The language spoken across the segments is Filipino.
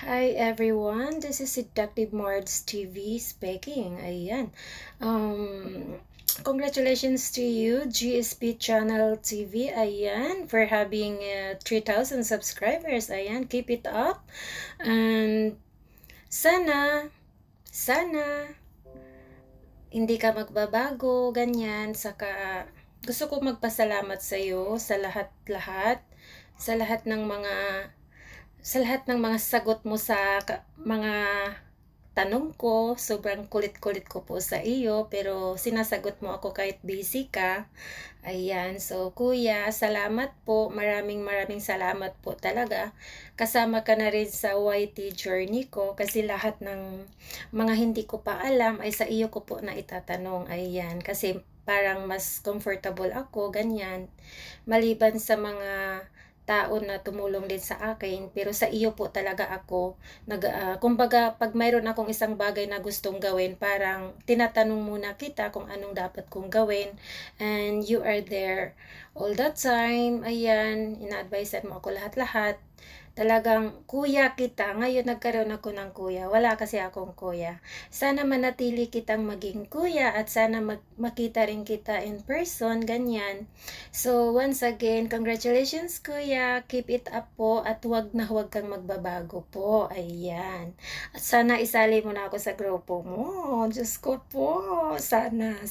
Hi everyone, this is Seductive Mards TV speaking. Ayan. Congratulations to you, GSP Channel TV. Ayan, for having 3,000 subscribers. Ayan, keep it up. And sana hindi ka magbabago, ganyan. Saka gusto ko magpasalamat sa iyo sa lahat-lahat, sa lahat ng mga sagot mo sa mga tanong ko. Sobrang kulit-kulit ko po sa iyo, pero sinasagot mo ako kahit busy ka. Ayan, so kuya, salamat po. Maraming salamat po talaga. Kasama ka na rin sa YT journey ko kasi lahat ng mga hindi ko pa alam ay sa iyo ko po na itatanong. Ayan, kasi parang mas comfortable ako, ganyan. Maliban sa mga tao na tumulong din sa akin, pero sa iyo po talaga ako kumbaga pag mayroon akong isang bagay na gustong gawin, parang tinatanong muna kita kung anong dapat kong gawin, and you are there all the time. Ayan, ina-advisean mo ako lahat-lahat. Talagang kuya kita. Ngayon nagkaroon ako ng kuya. Wala kasi akong kuya. Sana manatili kitang maging kuya at sana makita rin kita in person, ganyan. So, once again, congratulations kuya. Keep it up po at huwag na huwag kang magbabago po. Ayan. At sana isali mo na ako sa grupo mo. Diyos ko po. Sana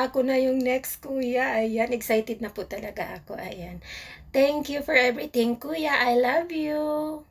ako na yung next kuya. Ayan, excited na po talaga ako. Ayan. Thank you for everything, kuya. I love you.